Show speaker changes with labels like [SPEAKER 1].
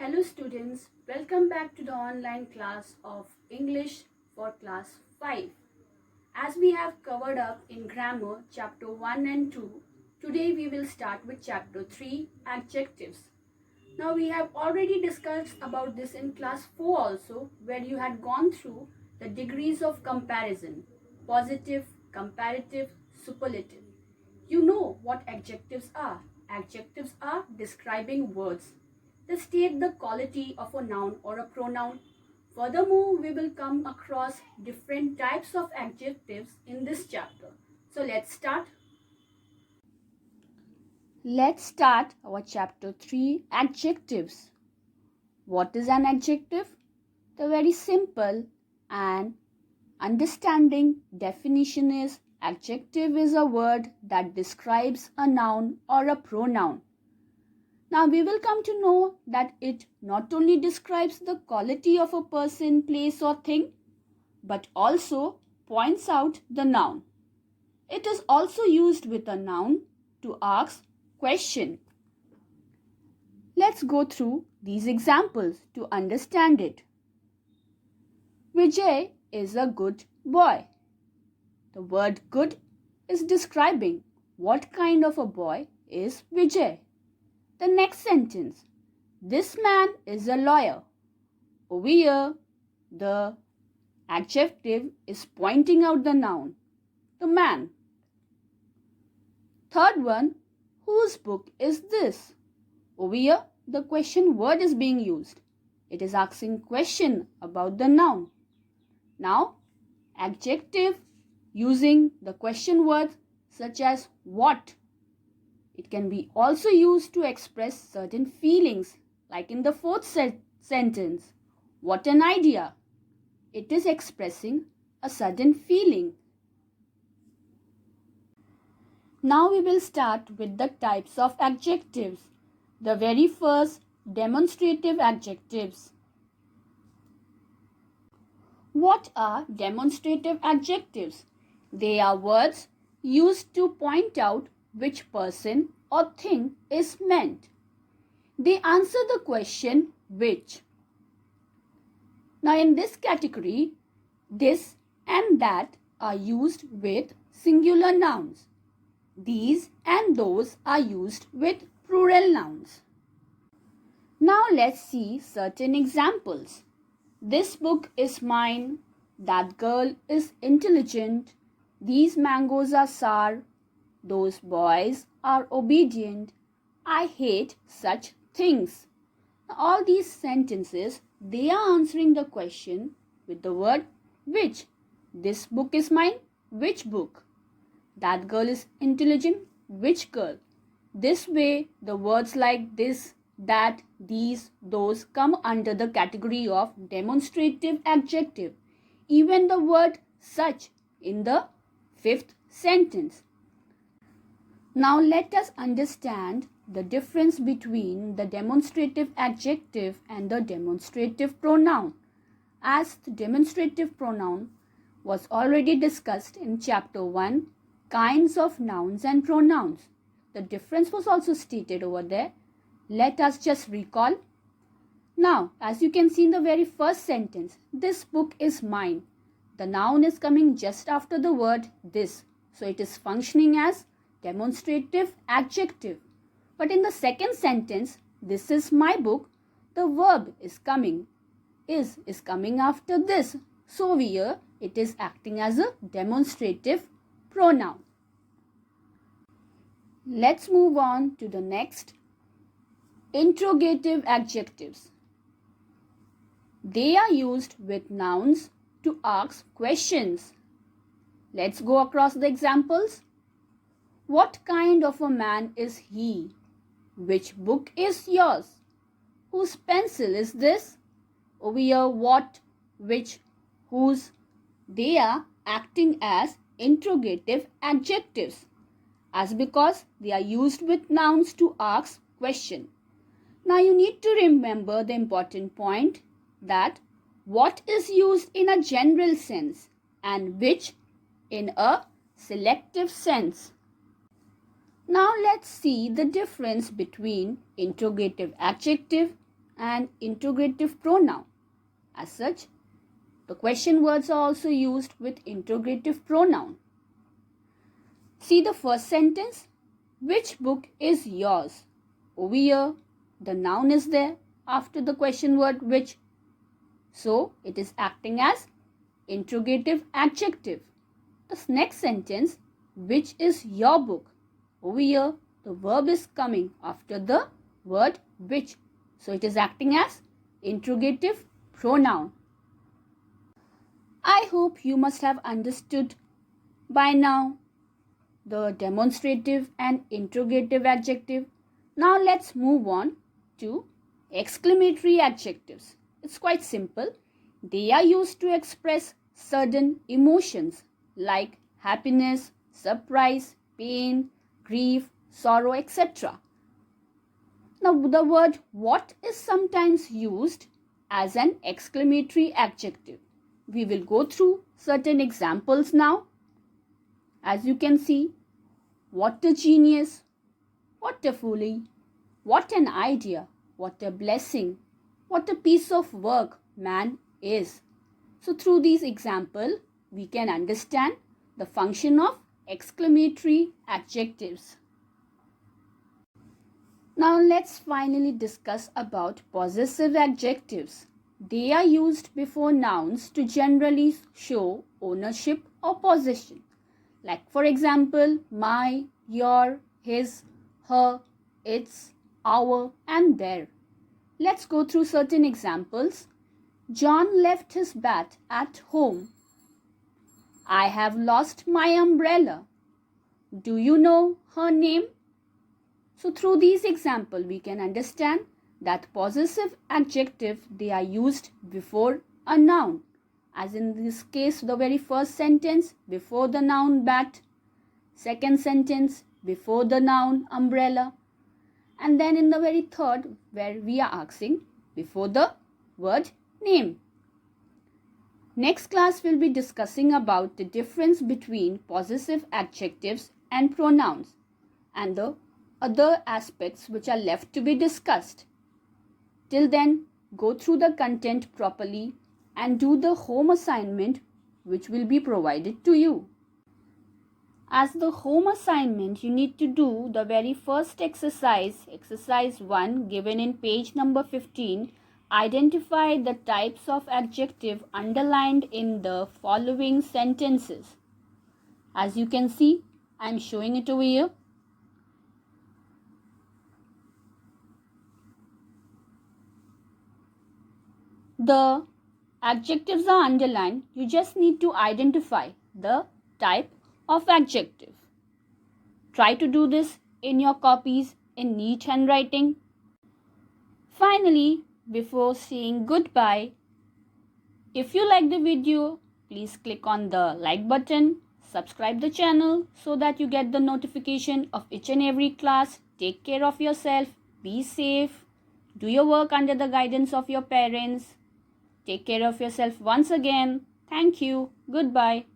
[SPEAKER 1] Hello students, welcome back to the online class of English for class 5. As we have covered up in grammar chapter 1 and 2, today we will start with chapter 3, adjectives. Now we have already discussed about this in class 4 also, where you had gone through the degrees of comparison: positive, comparative, superlative. You know what adjectives are. Adjectives are describing words. They state the quality of a noun or a pronoun. Furthermore, we will come across different types of adjectives in this chapter. So let's start. Let's start our chapter 3, adjectives. What is an adjective? The very simple and understanding definition is: adjective is a word that describes a noun or a pronoun. Now we will come to know that it not only describes the quality of a person, place or thing, but also points out the noun. It is also used with a noun to ask question. Let's go through these examples to understand it. Vijay is a good boy. The word good is describing what kind of a boy is Vijay. The next sentence: this man is a lawyer. Over here, the adjective is pointing out the noun, the man. Third one: whose book is this? Over here, the question word is being used. It is asking question about the noun. Now, adjective using the question words such as what. It can be also used to express certain feelings, like in the fourth sentence. What an idea! It is expressing a sudden feeling. Now we will start with the types of adjectives. The very first, demonstrative adjectives. What are demonstrative adjectives? They are words used to point out which person or thing is meant. They answer the question which. Now in this category, this and that are used with singular nouns. These and those are used with plural nouns. Now let's see certain examples. This book is mine. That girl is intelligent. These mangoes are sour. Those boys are obedient. I hate such things. All these sentences, they are answering the question with the word which. This book is mine. Which book? That girl is intelligent. Which girl? This way, the words like this, that, these, those come under the category of demonstrative adjective. Even the word such in the fifth sentence. Now let us understand the difference between the demonstrative adjective and the demonstrative pronoun. As the demonstrative pronoun was already discussed in chapter 1, kinds of nouns and pronouns. The difference was also stated over there. Let us just recall. Now, as you can see in the very first sentence, this book is mine. The noun is coming just after the word this. So it is functioning as demonstrative adjective. But in the second sentence, this is my book, the verb is coming. Is coming after this. So here it is acting as a demonstrative pronoun. Let's move on to the next, interrogative adjectives. They are used with nouns to ask questions. Let's go across the examples. What kind of a man is he? Which book is yours? Whose pencil is this? Over here, what, which, whose. They are acting as interrogative adjectives, as because they are used with nouns to ask question. Now you need to remember the important point that what is used in a general sense and which in a selective sense. Now let's see the difference between interrogative adjective an interrogative pronoun. As such, the question words are also used with interrogative pronoun. See the first sentence. Which book is yours? Over here, the noun is there after the question word which. So, it is acting as interrogative adjective. The next sentence, which is your book? Over here, the verb is coming after the word which. So, it is acting as interrogative pronoun. I hope you must have understood by now the demonstrative and interrogative adjective. Now let's move on to exclamatory adjectives. It's quite simple. They are used to express certain emotions like happiness, surprise, pain, grief, sorrow, etc. Now the word what is sometimes used as an exclamatory adjective. We will go through certain examples now. As you can see, what a genius, what a folly, what an idea, what a blessing, what a piece of work man is. So through these examples, we can understand the function of exclamatory adjectives. Now let's finally discuss about possessive adjectives. They are used before nouns to generally show ownership or possession. Like for example, my, your, his, her, its, our and their. Let's go through certain examples. John left his bat at home. I have lost my umbrella. Do you know her name? So through these examples, we can understand that possessive adjective, they are used before a noun. As in this case, the very first sentence before the noun bat, second sentence before the noun umbrella, and then in the very third where we are asking before the word name. Next class will be discussing about the difference between possessive adjectives and pronouns and the other aspects which are left to be discussed. Till then, go through the content properly and do the home assignment which will be provided to you. As the home assignment, you need to do the very first exercise, exercise 1 given in page number 15. Identify the types of adjective underlined in the following sentences. As you can see, I am showing it over here. The adjectives are underlined. You just need to identify the type of adjective. Try to do this in your copies in neat handwriting. Finally, before saying goodbye, if you like the video, please click on the like button, subscribe the channel so that you get the notification of each and every class. Take care of yourself, be safe, do your work under the guidance of your parents. Take care of yourself once again. Thank you. Goodbye.